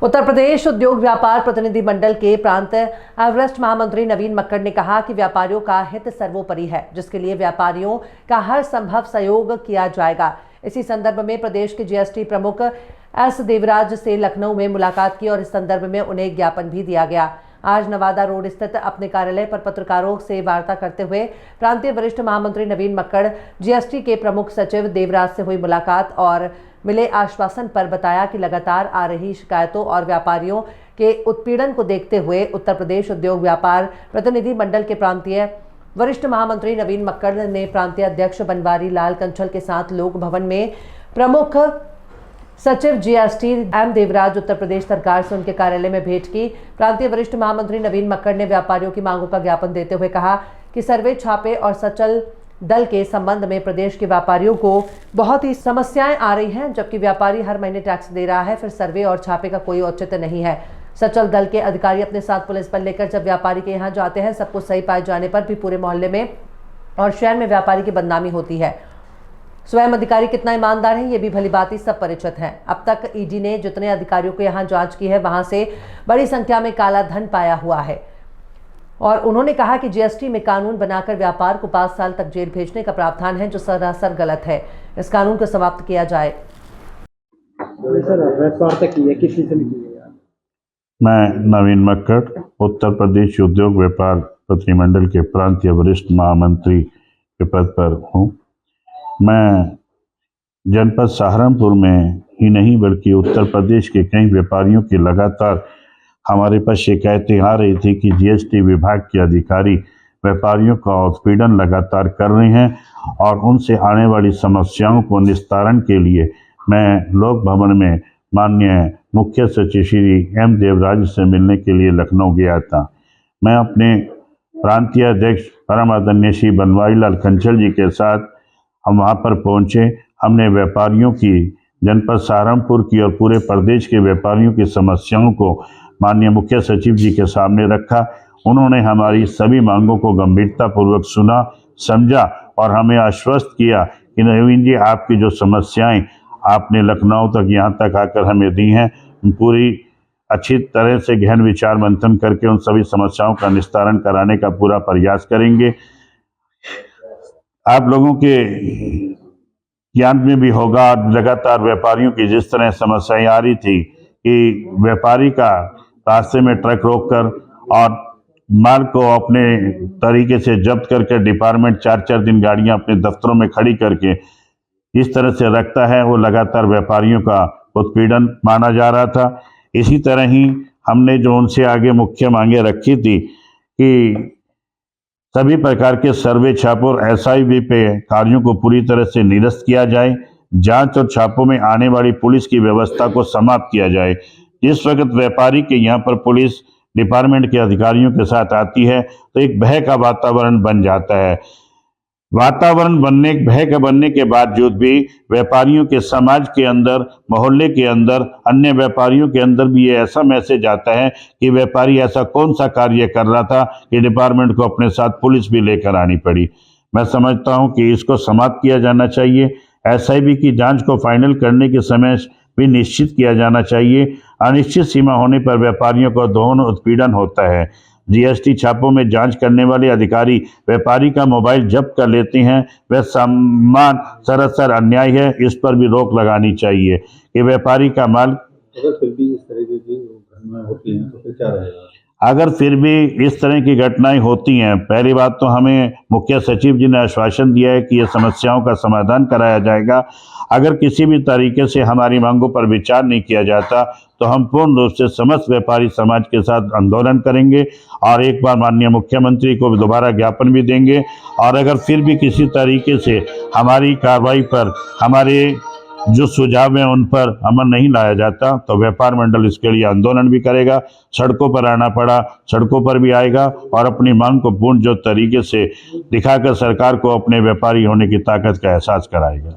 उत्तर प्रदेश उद्योग व्यापार प्रतिनिधि मंडल के प्रांत एवरेस्ट महामंत्री नवीन मक्कड़ ने कहा कि व्यापारियों का हित सर्वोपरि है, जिसके लिए व्यापारियों का हर संभव सहयोग किया जाएगा। इसी संदर्भ में प्रदेश के जीएसटी प्रमुख एस देवराज से लखनऊ में मुलाकात की और इस संदर्भ में उन्हें ज्ञापन भी दिया गया। आज नवादा रोड स्थित अपने कार्यालय पर पत्रकारों से वार्ता करते हुए प्रांतीय वरिष्ठ महामंत्री नवीन मक्कड़ जीएसटी के प्रमुख सचिव देवराज से हुई मुलाकात और मिले आश्वासन पर बताया कि लगातार आ रही शिकायतों और व्यापारियों के उत्पीड़न को देखते हुए उत्तर प्रदेश उद्योग व्यापार प्रतिनिधि मंडल के प्रांतीय वरिष्ठ महामंत्री नवीन मक्कड़ ने प्रांतीय अध्यक्ष बनवारी लाल कंछल के साथ लोक भवन में प्रमुख सचिव जीएसटी एम देवराज उत्तर प्रदेश सरकार से उनके कार्यालय में भेंट की। प्रांतीय वरिष्ठ महामंत्री नवीन मक्कड़ ने व्यापारियों की मांगों का ज्ञापन देते हुए कहा कि सर्वे, छापे और सचल दल के संबंध में प्रदेश के व्यापारियों को बहुत ही समस्याएं आ रही हैं, जबकि व्यापारी हर महीने टैक्स दे रहा है, फिर सर्वे और छापे का कोई औचित्य नहीं है। सचल दल के अधिकारी अपने साथ पुलिस बल लेकर जब व्यापारी के यहाँ जाते हैं, सब कुछ सही पाए जाने पर भी पूरे मोहल्ले में और शहर में व्यापारी की बदनामी होती है। स्वयं अधिकारी कितना ईमानदार है, ये भी भली बात ही सब परिचित है। अब तक ईडी ने जितने अधिकारियों को यहाँ जांच की है, वहां से बड़ी संख्या में काला धन पाया हुआ है और उन्होंने कहा कि जीएसटी में कानून बनाकर व्यापार को 5 साल तक जेल भेजने का प्रावधान है, जो सरासर गलत है। इस कानून को समाप्त किया जाए। मैं नवीन मक्कड़ उत्तर प्रदेश उद्योग व्यापार प्रतिनिधिमंडल के प्रांतीय वरिष्ठ महामंत्री के पद पर हूँ। मैं जनपद सहारनपुर में ही नहीं बल्कि उत्तर प्रदेश के कई व्यापारियों की लगातार हमारे पास शिकायतें आ रही थी कि जीएसटी विभाग के अधिकारी व्यापारियों का उत्पीड़न लगातार कर रहे हैं और उनसे आने वाली समस्याओं को निस्तारण के लिए मैं लोक भवन में माननीय मुख्य सचिव श्री एम देवराज से मिलने के लिए लखनऊ गया था। मैं अपने प्रांतीय अध्यक्ष परम आदरणीय श्री बनवारी लाल कंछल जी के साथ हम वहाँ पर पहुँचे। हमने व्यापारियों की, जनपद सहारनपुर की और पूरे प्रदेश के व्यापारियों की समस्याओं को माननीय मुख्य सचिव जी के सामने रखा। उन्होंने हमारी सभी मांगों को गंभीरतापूर्वक सुना, समझा और हमें आश्वस्त किया कि नवीन जी, आपकी जो समस्याएं आपने लखनऊ तक यहाँ तक आकर हमें दी हैं, पूरी अच्छी तरह से गहन विचार मंथन करके उन सभी समस्याओं का निस्तारण कराने का पूरा प्रयास करेंगे। आप लोगों के ज्ञान में भी होगा, लगातार व्यापारियों की जिस तरह समस्याएं आ रही थी कि व्यापारी का रास्ते में ट्रक रोककर और माल को अपने तरीके से जब्त करके डिपार्टमेंट 4-4 दिन गाड़ियां अपने दफ्तरों में खड़ी करके इस तरह से रखता है, वो लगातार व्यापारियों का उत्पीड़न माना जा रहा था। इसी तरह ही हमने जो उनसे आगे मुख्य मांगे रखी थी कि सभी प्रकार के सर्वे, छापों और एसआईवी पे कार्यों को पूरी तरह से निरस्त किया जाए, जांच और छापों में आने वाली पुलिस की व्यवस्था को समाप्त किया जाए। जिस वक्त व्यापारी के यहाँ पर पुलिस डिपार्टमेंट के अधिकारियों के साथ आती है तो एक भय का वातावरण बन जाता है। भय का बनने के बावजूद भी व्यापारियों के समाज के अंदर, मोहल्ले के अंदर, अन्य व्यापारियों के अंदर भी ये ऐसा मैसेज आता है कि व्यापारी ऐसा कौन सा कार्य कर रहा था कि डिपार्टमेंट को अपने साथ पुलिस भी लेकर आनी पड़ी। मैं समझता हूं कि इसको समाप्त किया जाना चाहिए। एसआईबी की जांच को फाइनल करने के समय भी निश्चित किया जाना चाहिए। अनिश्चित सीमा होने पर व्यापारियों को दोनों उत्पीड़न होता है। जीएसटी छापों में जांच करने वाले अधिकारी व्यापारी का मोबाइल जब्त कर लेते हैं, वह सम्मान सरासर अन्याय है। इस पर भी रोक लगानी चाहिए कि व्यापारी का माल फिर भी इस तरह की घटनाएं होती हैं तो फिर क्या रहेगा? अगर फिर भी इस तरह की घटनाएं होती हैं, पहली बात तो हमें मुख्य सचिव जी ने आश्वासन दिया है कि ये समस्याओं का समाधान कराया जाएगा। अगर किसी भी तरीके से हमारी मांगों पर विचार नहीं किया जाता तो हम पूर्ण रूप से समस्त व्यापारी समाज के साथ आंदोलन करेंगे और एक बार माननीय मुख्यमंत्री को दोबारा ज्ञापन भी देंगे। और अगर फिर भी किसी तरीके से हमारी कार्रवाई पर, हमारे जो सुझाव हैं उन पर अमल नहीं लाया जाता तो व्यापार मंडल इसके लिए आंदोलन भी करेगा। सड़कों पर आना पड़ा, सड़कों पर भी आएगा और अपनी मांग को पूर्ण जो तरीके से दिखाकर सरकार को अपने व्यापारी होने की ताकत का एहसास कराएगा।